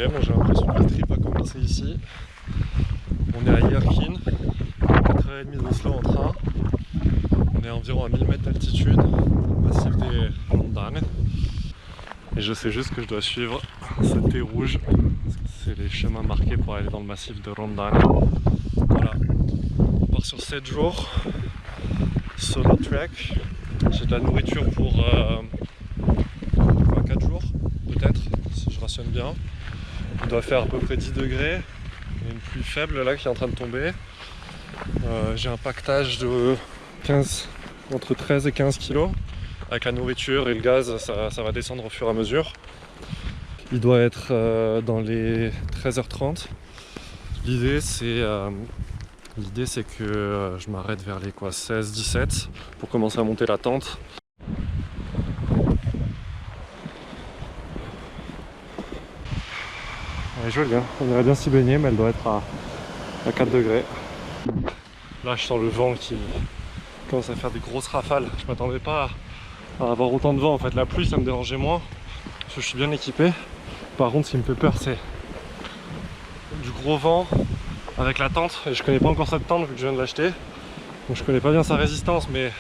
bon, j'ai l'impression que le trip a commencé ici. On est à Yerkin, 4h30 d'Oslo en train. On est à environ à 1000 mètres d'altitude, massif des Rondane. Et je sais juste que je dois suivre cette thé rouge. C'est les chemins marqués pour aller dans le massif de Rondane. Voilà. On part sur 7 jours. Solo trek. J'ai de la nourriture pour 4 jours, peut-être, si je rationne bien. Il doit faire à peu près 10 degrés. Il y a une pluie faible là qui est en train de tomber. J'ai un pactage de entre 13 et 15 kg. Avec la nourriture et le gaz, ça va descendre au fur et à mesure. Il doit être dans les 13h30. L'idée c'est que je m'arrête vers les 16-17 pour commencer à monter la tente. Elle est jolie, hein. On irait bien s'y baigner, mais elle doit être à 4 degrés. Là je sens le vent qui commence à faire des grosses rafales. Je m'attendais pas à avoir autant de vent en fait. La pluie ça me dérangeait moins parce que je suis bien équipé. Par contre ce qui me fait peur c'est du gros vent avec la tente. Et je connais pas encore cette tente vu que je viens de l'acheter. Donc je connais pas bien sa résistance, mais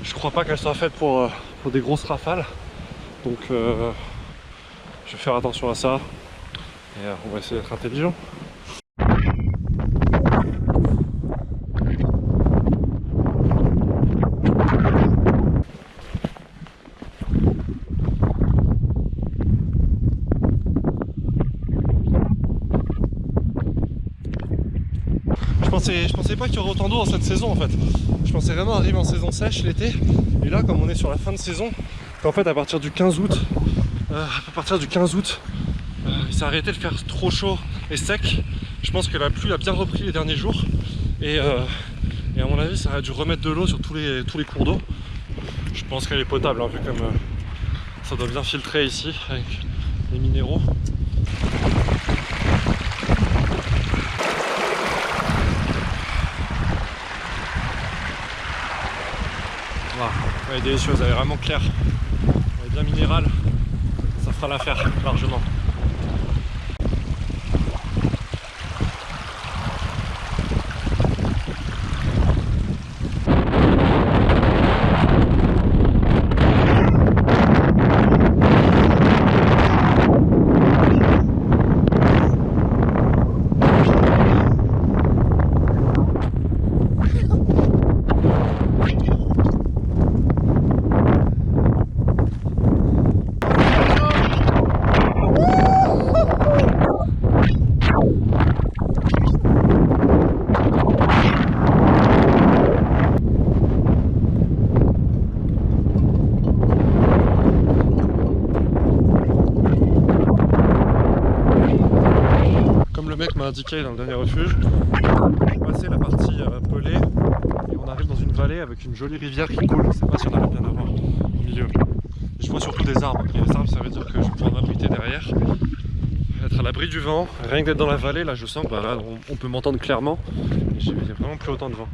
je crois pas qu'elle soit faite pour des grosses rafales. Donc je vais faire attention à ça. Et on va essayer d'être intelligent. Je pensais pas qu'il y aurait autant d'eau en cette saison en fait. Je pensais vraiment arriver en saison sèche l'été. Et là comme on est sur la fin de saison, en fait à partir du 15 août, il s'est arrêté de faire trop chaud et sec. Je pense que la pluie a bien repris les derniers jours. Et à mon avis ça a dû remettre de l'eau sur tous les cours d'eau. Je pense qu'elle est potable hein, vu comme ça doit bien filtrer ici avec les minéraux. Elle est délicieuse, elle est vraiment claire, elle est bien minérale, ça fera l'affaire largement. Le mec m'a indiqué dans le dernier refuge, on passait la partie pelée et on arrive dans une vallée avec une jolie rivière qui coule. Je sais pas si on arrive bien à voir au milieu. Et je vois surtout des arbres. Et les arbres ça veut dire que je vais pouvoir m'abriter derrière, être à l'abri du vent. Rien que d'être dans la vallée, là je sens que là, on peut m'entendre clairement. Et j'ai vraiment plus autant de vent.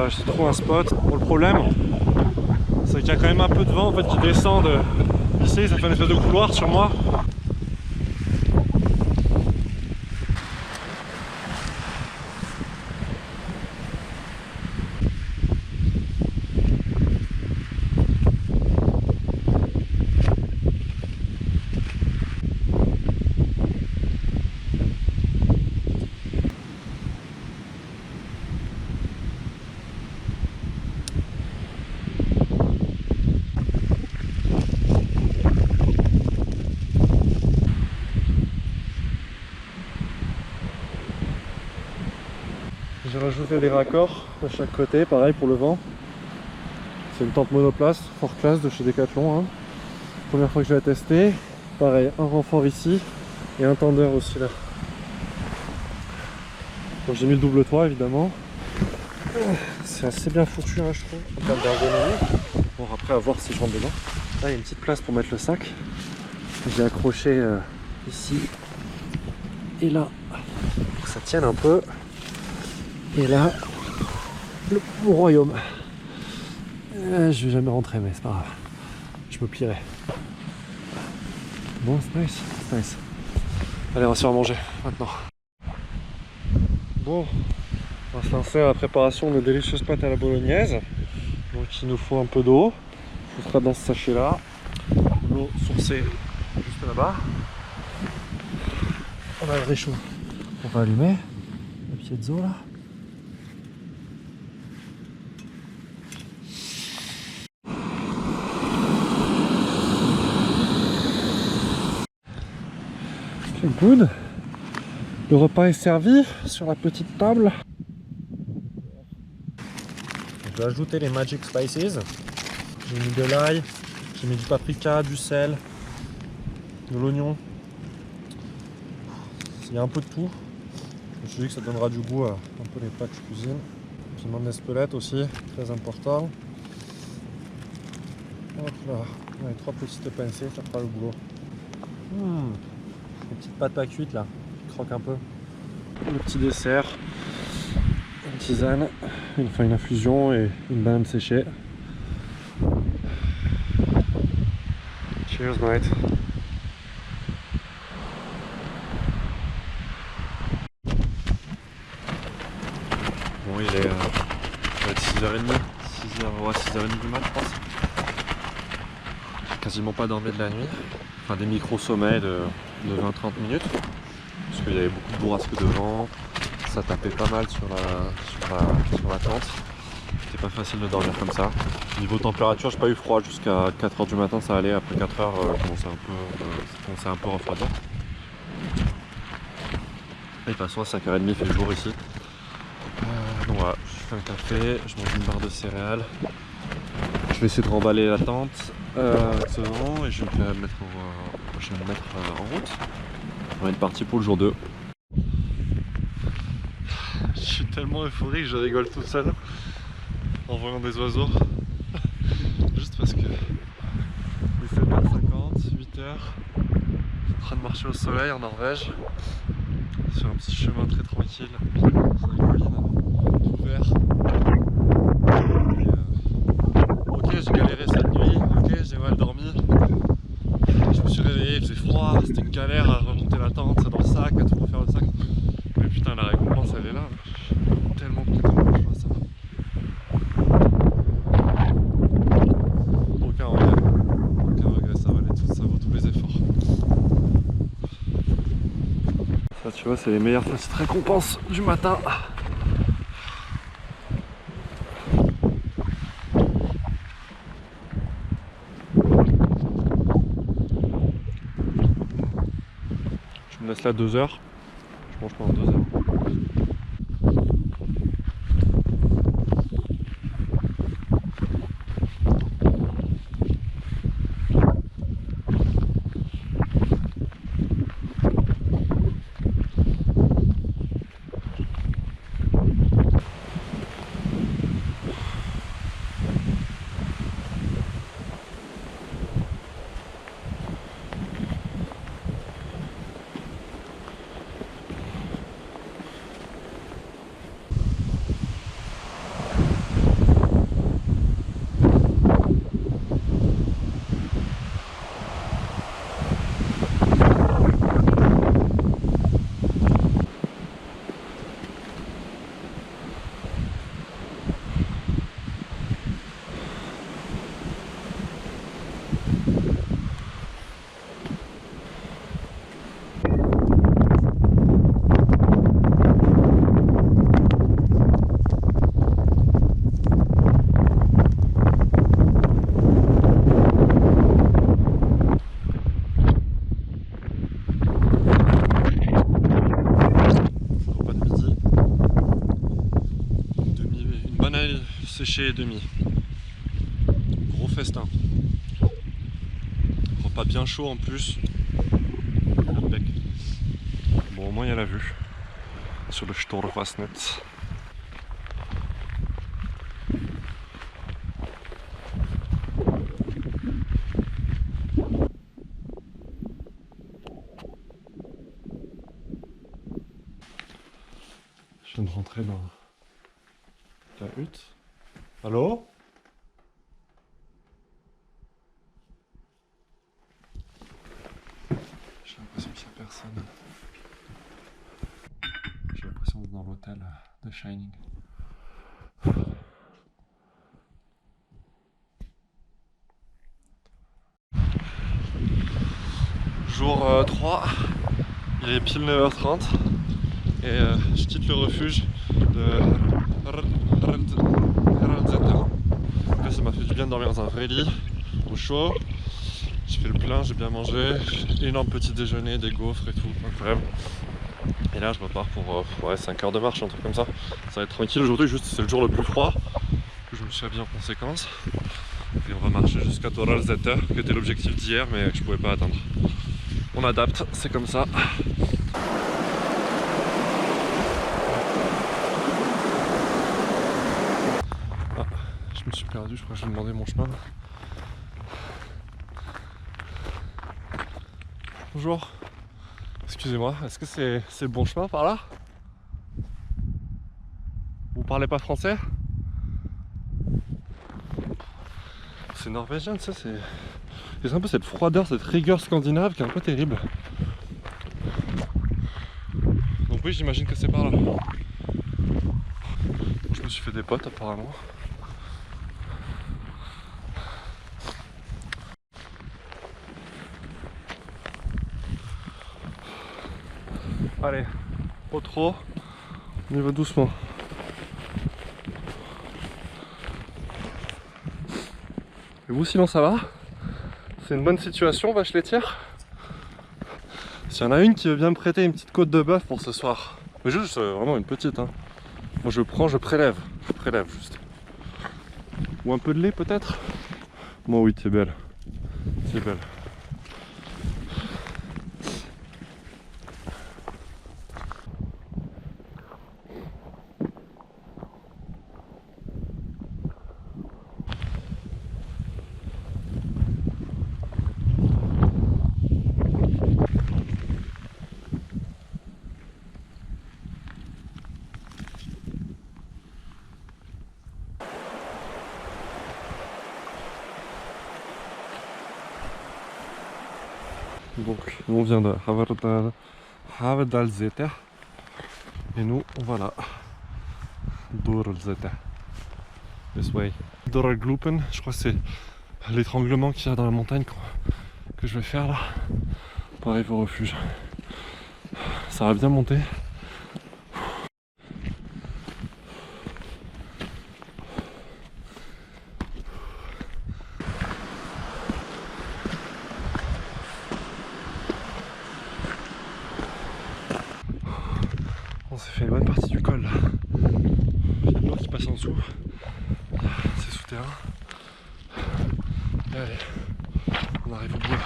J'ai trouvé un spot. Bon, le problème, c'est qu'il y a quand même un peu de vent en fait, qui descend ici, ça fait une espèce de couloir sur moi. J'ai rajouté des raccords de chaque côté, pareil pour le vent. C'est une tente monoplace, fort classe de chez Decathlon. Hein. Première fois que je vais la tester. Pareil, un renfort ici et un tendeur aussi là. Donc j'ai mis le double toit évidemment. C'est assez bien foutu hein, je trouve, en termes d'ergonomie. Bon après à voir si je rentre dedans. Là il y a une petite place pour mettre le sac. J'ai accroché ici et là pour que ça tienne un peu. Et là mon royaume. Je vais jamais rentrer, mais c'est pas grave. Je me plierai. Bon, c'est nice, c'est nice. Allez, on va se faire manger maintenant. Bon, on va se lancer à la préparation de délicieuses pâtes à la bolognaise. Donc il nous faut un peu d'eau. Ce sera dans ce sachet là. L'eau sourcée juste là-bas. On a le réchaud. On va allumer la piezo là. C'est good. Le repas est servi sur la petite table. Je vais ajouter les Magic Spices. J'ai mis de l'ail, j'ai mis du paprika, du sel, de l'oignon. Il y a un peu de tout. Je me suis dit que ça donnera du goût à un peu les pâtes que je cuisine. Piment d'Espelette aussi, très important. Hop là, avec 3 petites pincées, ça fera le boulot. Les petites pâtes pas cuites là, qui croquent un peu. Le petit dessert, une tisane, une infusion et une banane séchée. Cheers mate. Bon, il est 6h30, 6h30 du mat, je pense. J'ai quasiment pas dormi de la nuit. Enfin, des micro-sommeils de 20-30 minutes. Parce qu'il y avait beaucoup de bourrasques de vent. Ça tapait pas mal sur la tente. C'était pas facile de dormir comme ça. Niveau température, j'ai pas eu froid jusqu'à 4h du matin, ça allait. Après 4h, ça commençait un peu à refroidir. Et de toute façon, à 5h30, il fait jour ici. Donc voilà, je fais un café, je mange une barre de céréales. Je vais essayer de remballer la tente et je vais me mettre en route. On va être parti pour le jour 2. Je suis tellement euphorique, je rigole tout seul en voyant des oiseaux. Juste parce que il est 7h50, 8h. En train de marcher au soleil en Norvège. Sur un petit chemin très tranquille. Sur une colline, tout vert. Ok, j'ai galéré cette nuit, ok, j'ai mal dormi. Je me suis réveillé, il faisait froid, c'était une galère à remonter la tente dans le sac, à tout refaire le sac. Mais putain, la récompense elle est là. Je suis tellement content que je vois ça. Aucun regret, ça vaut tous les efforts. Ça, tu vois, c'est les meilleures petites récompenses du matin. Je me laisse là 2 heures. Je mange pendant 2 heures. Séché et demi. Gros festin. Repas bien chaud en plus. Bon, au moins il y a la vue sur le Storvassnet. Je viens de rentrer dans Tiens, Hutte. Allô? J'ai l'impression qu'il n'y a personne. J'ai l'impression d'être dans l'hôtel de Shining. Jour 3, il est pile 9h30 et je quitte le refuge de Haraldzeter. Là, ça m'a fait du bien de dormir dans un vrai lit, au chaud. J'ai fait le plein, j'ai bien mangé, énorme petit déjeuner, des gaufres et tout, incroyable. Et là je repars pour 5 heures de marche, un truc comme ça. Ça va être tranquille aujourd'hui, juste c'est le jour le plus froid. Je me suis habillé en conséquence. Et on va marcher jusqu'à Thoralzeter, qui était l'objectif d'hier mais que je pouvais pas atteindre. On adapte, c'est comme ça. Ah, je me suis perdu, je crois que j'ai demandé mon chemin. Bonjour. Excusez-moi, est-ce que c'est le bon chemin par là? Vous parlez pas français? C'est norvégien, tu sais, c'est un peu cette froideur, cette rigueur scandinave qui est un peu terrible. Donc oui, j'imagine que c'est par là. Je me suis fait des potes apparemment. Allez, pas trop, on y va doucement. Et vous sinon ça va? C'est une bonne situation, vache laitière? S'il y en a une qui veut bien me prêter une petite côte de bœuf pour ce soir. Mais juste vraiment une petite hein. Moi je prends, je prélève juste. Ou un peu de lait peut-être? Moi oui, c'est belle. C'est belle. Donc nous on vient de Haverdalzeter et nous on va là. Doralzeter. This way. Doralglupen, je crois que c'est l'étranglement qu'il y a dans la montagne que je vais faire là pour arriver au refuge. Ça va bien monter. On s'est fait une bonne partie du col là. Il y a de l'eau qui passe en dessous. C'est souterrain. Et allez, on arrive au bout.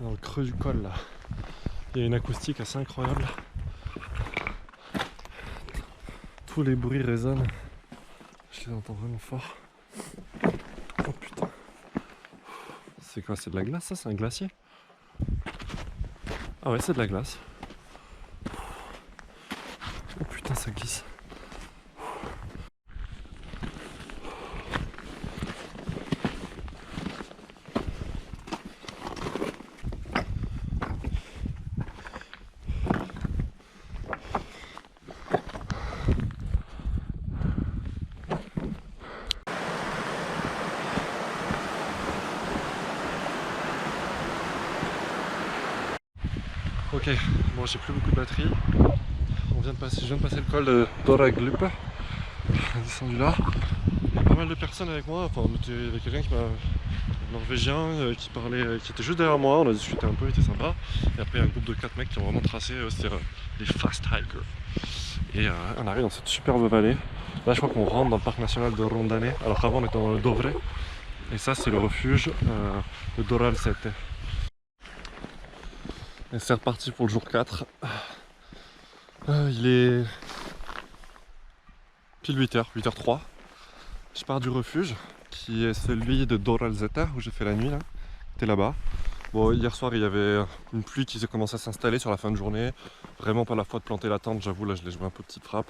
Dans le creux du col là. Il y a une acoustique assez incroyable. Tous les bruits résonnent. Je les entends vraiment fort. Oh putain. C'est quoi? C'est de la glace ça? C'est un glacier? Ah ouais, c'est de la glace. Oh putain, ça glisse. Ok, bon j'ai plus beaucoup de batterie. Je viens de passer le col de Doraglup, descendu là. Il y a pas mal de personnes avec moi, enfin il y avait quelqu'un qui m'a norvégien qui parlait, qui était juste derrière moi, on a discuté un peu, il était sympa. Et après il y a un groupe de 4 mecs qui ont vraiment tracé, c'est des fast hikers. Et on arrive dans cette superbe vallée. Là je crois qu'on rentre dans le parc national de Rondane, alors qu'avant on était dans le Dovre. Et ça c'est le refuge de Doralzeter. Et c'est reparti pour le jour 4. Il est pile 8h, 8h03. Je pars du refuge qui est celui de Doralzeter où j'ai fait la nuit là. J'étais là-bas. Bon, hier soir il y avait une pluie qui s'est commencé à s'installer sur la fin de journée. Vraiment pas la fois de planter la tente, j'avoue, là je l'ai joué un peu petite frappe.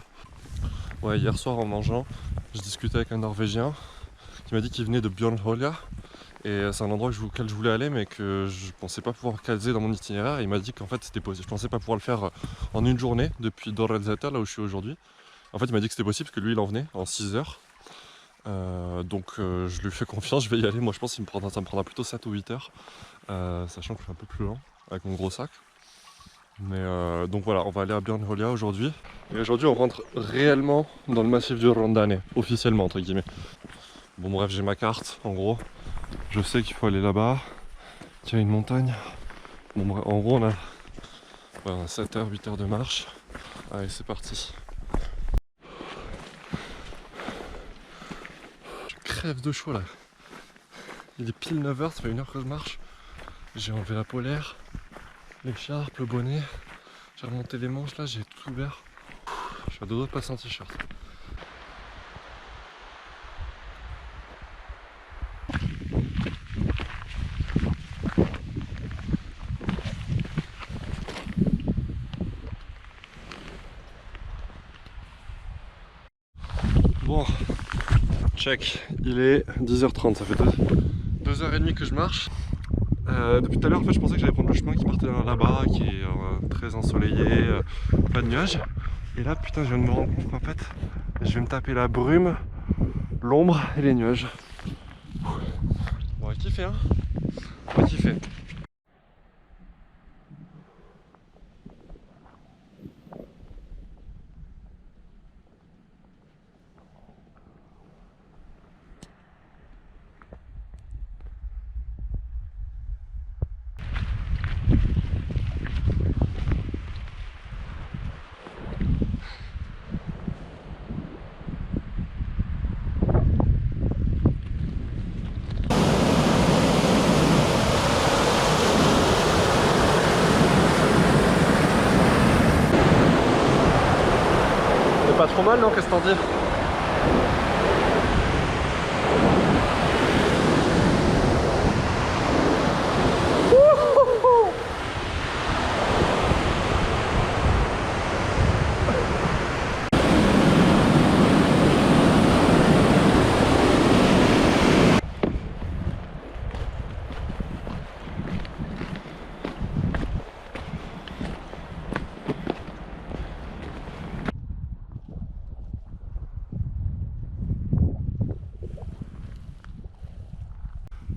Ouais, hier soir en mangeant, je discutais avec un Norvégien qui m'a dit qu'il venait de Björnholja. Et c'est un endroit auquel je voulais aller mais que je pensais pas pouvoir caser dans mon itinéraire. Il m'a dit qu'en fait c'était possible. Je pensais pas pouvoir le faire en une journée depuis Dorrelzeta, là où je suis aujourd'hui. En fait il m'a dit que c'était possible parce que lui il en venait en 6 heures. Donc je lui fais confiance, je vais y aller. Moi je pense que ça me prendra plutôt 7 ou 8 heures. Sachant que je suis un peu plus lent avec mon gros sac. Mais donc voilà, on va aller à Björnholja aujourd'hui. Et aujourd'hui on rentre réellement dans le massif du Rondane, officiellement entre guillemets. Bon bref, j'ai ma carte en gros. Je sais qu'il faut aller là-bas, qu'il y a une montagne. Bon bref, en gros on a 7 heures, 8 heures de marche. Allez, c'est parti. Je crève de chaud là. Il est pile 9 heures, ça fait 1 heure que je marche. J'ai enlevé la polaire, l'écharpe, le bonnet. J'ai remonté les manches là, j'ai tout ouvert. Je suis à 2 doigts de passer en t-shirt. Bon, check, il est 10h30, ça fait 2h30 que je marche. Depuis tout à l'heure, en fait, je pensais que j'allais prendre le chemin qui partait là-bas, qui est très ensoleillé, pas de nuages. Et là, putain, je viens de me rendre compte qu'en fait, je vais me taper la brume, l'ombre et les nuages. Bon, on va kiffer, hein. On va kiffer. C'est pas trop mal, non? Qu'est-ce que t'en dis?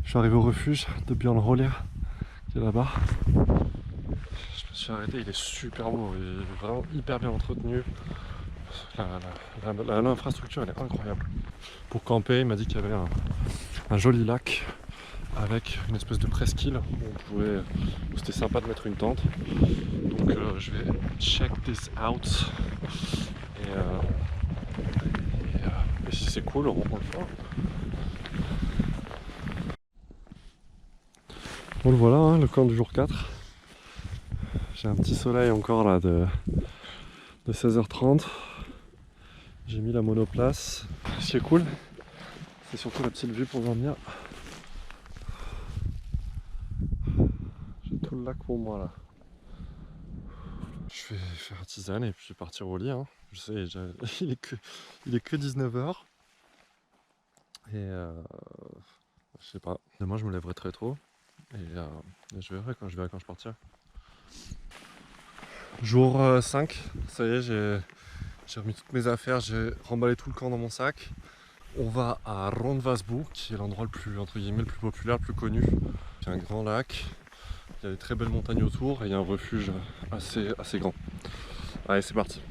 Je suis arrivé au refuge de Björnholja, qui est là-bas. Je me suis arrêté, il est super beau, il est vraiment hyper bien entretenu. L'infrastructure elle est incroyable. Pour camper, il m'a dit qu'il y avait un joli lac avec une espèce de presqu'île où c'était sympa de mettre une tente. Donc je vais check this out. Et si c'est cool, on le fera. Bon, le voilà, hein, le camp du jour 4. J'ai un petit soleil encore là de 16h30. J'ai mis la monoplace. Ce qui est cool, c'est surtout la petite vue pour dormir. J'ai tout le lac pour moi là. Je vais faire tisane et puis partir au lit. Hein. Je sais, il est que 19h. Et je sais pas. Demain je me lèverai très tôt. Et je verrai quand je partirai. Jour 5, ça y est, j'ai remis toutes mes affaires, j'ai remballé tout le camp dans mon sac. On va à Rondvasbo, qui est l'endroit le plus, entre guillemets, le plus populaire, le plus connu. Il y a un grand lac, il y a des très belles montagnes autour et il y a un refuge assez grand. Allez, c'est parti.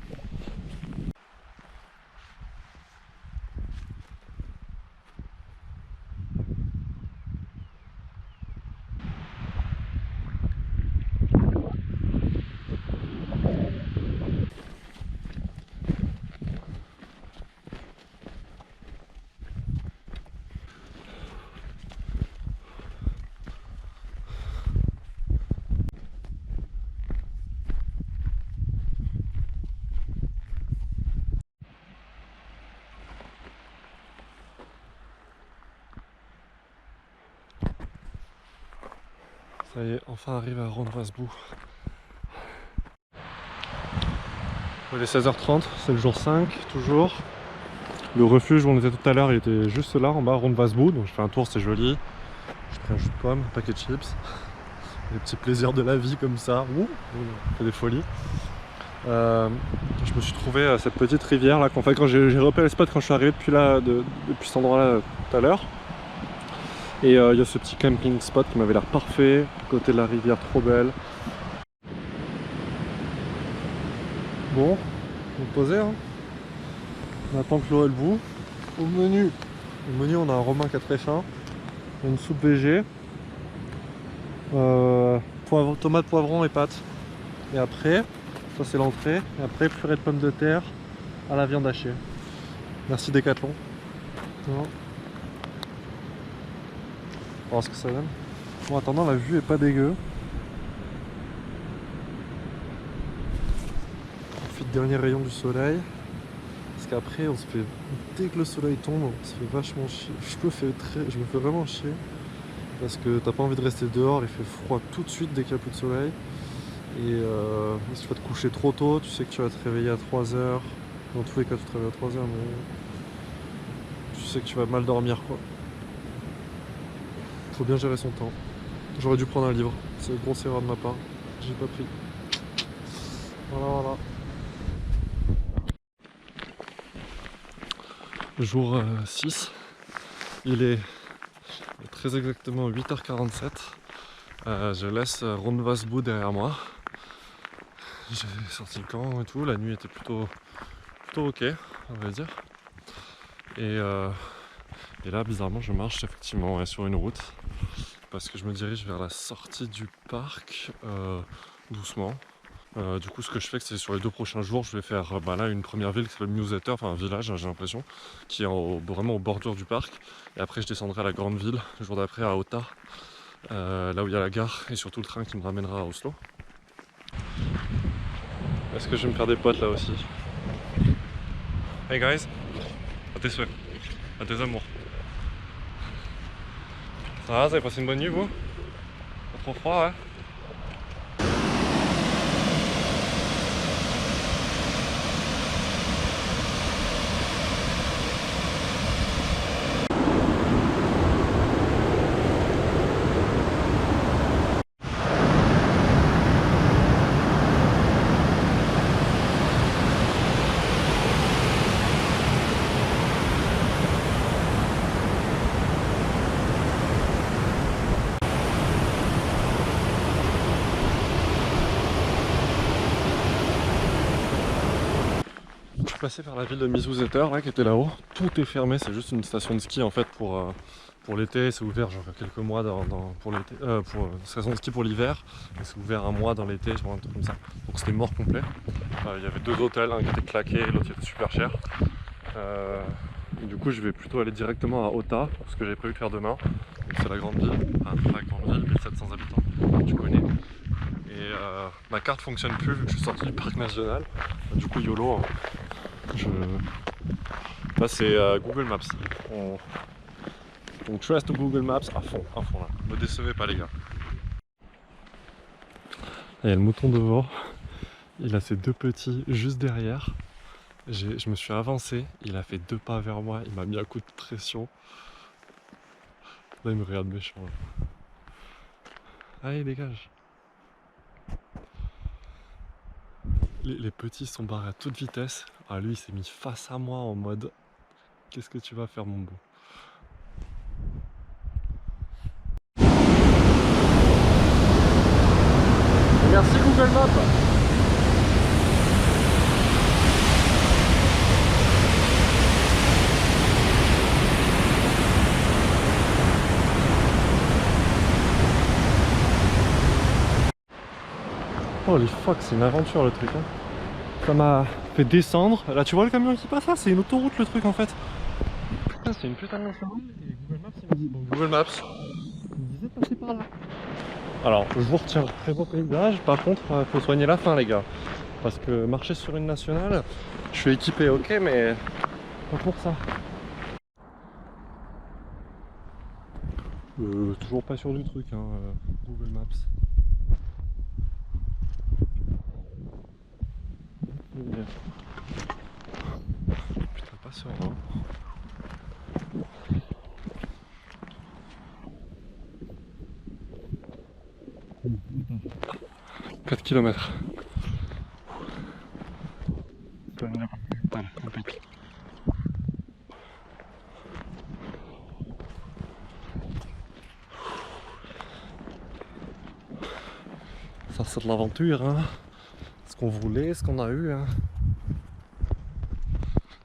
Ça y est, enfin arrive à Rondvassbourg. Il est 16h30, c'est le jour 5, toujours. Le refuge où on était tout à l'heure, il était juste là, en bas, Rondvassbourg. Donc je fais un tour, c'est joli. Je prends un jus de pomme, un paquet de chips. Des petits plaisirs de la vie comme ça. Ouh, on fait des folies. Je me suis trouvé cette petite rivière là. Quand j'ai repéré le spot quand je suis arrivé depuis cet endroit là tout à l'heure. Et il y a ce petit camping spot qui m'avait l'air parfait, côté de la rivière, trop belle. Bon, on va poser, hein. On attend que l'eau elle bout. Au menu, on a un romain qui a très faim, une soupe végé, tomate, poivron et pâtes. Et après, ça c'est l'entrée, et après purée de pommes de terre à la viande hachée. Merci Decathlon. Non. On va voir ce que ça donne. Bon, en attendant, la vue est pas dégueu. On fait le dernier rayon du soleil. Parce qu'après, on se fait. Dès que le soleil tombe, on se fait vachement chier. Je me fais vraiment chier. Parce que t'as pas envie de rester dehors, il fait froid tout de suite dès qu'il n'y a plus de soleil. Et si tu vas te coucher trop tôt, tu sais que tu vas te réveiller à 3h. Dans tous les cas, tu te réveilles à 3h, mais tu sais que tu vas mal dormir, quoi. Faut bien gérer son temps. J'aurais dû prendre un livre, c'est une grosse erreur de ma part, j'ai pas pris. Voilà. Jour 6, il est très exactement 8h47. Je laisse Rondvassbourg derrière moi. J'ai sorti le camp et tout, la nuit était plutôt ok, on va dire. Et là, bizarrement, je marche effectivement sur une route parce que je me dirige vers la sortie du parc doucement. Du coup, ce que je fais, c'est sur les 2 prochains jours, je vais faire là une première ville qui s'appelle Museter, enfin un village, j'ai l'impression, qui est vraiment aux bordures du parc. Et après, je descendrai à la grande ville, le jour d'après à Ota, là où il y a la gare et surtout le train qui me ramènera à Oslo. Est-ce que je vais me faire des potes là aussi? Hey guys, à tes souhaits, à tes amours. Ça va, vous avez passé une bonne nuit vous? Pas trop froid, ouais? Je suis passé par la ville de Misuzeter là qui était là-haut. Tout est fermé, c'est juste une station de ski en fait pour l'été. C'est ouvert genre quelques mois pour l'été, pour une station de ski pour l'hiver. Et c'est ouvert un mois dans l'été, genre un truc comme ça. Donc c'était mort complet. Il y avait 2 hôtels, un qui était claqué, l'autre qui était super cher. Et du coup je vais plutôt aller directement à Ota, ce que j'avais prévu de faire demain. C'est la grande ville, enfin la grande ville, 1700 habitants, tu connais. Et ma carte fonctionne plus vu que je suis sorti du parc national. Du coup YOLO. Hein. Là c'est Google Maps. Donc trust Google Maps à fond là. Me décevez pas les gars. Il y a le mouton devant. Il a ses 2 petits juste derrière. Je me suis avancé. Il a fait 2 pas vers moi. Il m'a mis un coup de pression. Là il me regarde méchant. Là. Allez dégage. Les petits sont barrés à toute vitesse. Ah lui il s'est mis face à moi en mode qu'est-ce que tu vas faire mon beau? Merci Google Maps. Oh les fuck, c'est une aventure le truc hein. Ça m'a fait descendre. Là tu vois le camion qui passe là, c'est une autoroute le truc en fait. Putain c'est une putain de autoroute et Google Maps il me dit bon Google Maps il me disait de passer par là. Alors je vous retiens, très beau paysage, par contre faut soigner la fin les gars. Parce que marcher sur une nationale, je suis équipé ok mais pas pour ça. Toujours pas sûr du truc, hein, Google Maps. Putain, pas sûr, hein. 4 km. Ça c'est de l'aventure, hein. Ce qu'on voulait, ce qu'on a eu, hein.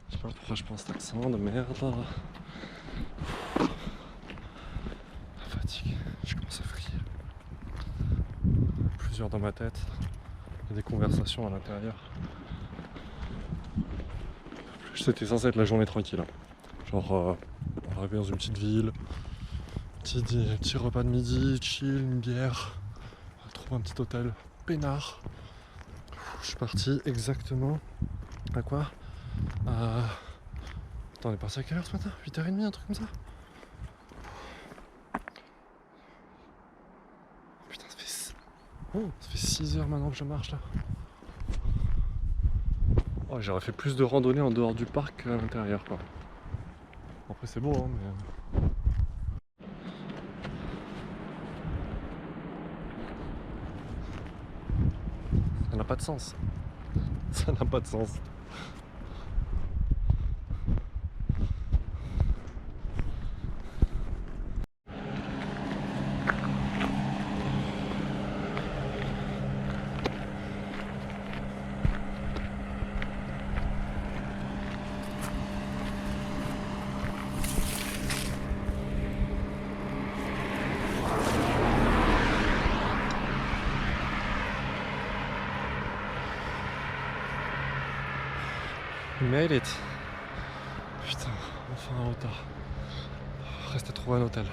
Je sais pas pourquoi je pense cet accent de merde. La fatigue, je commence à frire. Plusieurs dans ma tête. Il y a des conversations à l'intérieur. C'était censé être la journée tranquille, hein. Genre, on arrivait dans une petite ville, petit repas de midi, chill, une bière, on trouve un petit hôtel, peinard. Je suis parti exactement à quoi? Attends, on est parti à quelle heure ce matin? 8h30, un truc comme ça? Putain, ça fait 6 heures maintenant que je marche là. Oh, j'aurais fait plus de randonnées en dehors du parc qu'à l'intérieur, quoi. Après c'est beau, hein, mais... Ça n'a pas de sens. Ça n'a pas de sens. We made it. Putain, enfin un retard. Reste à trouver un hôtel.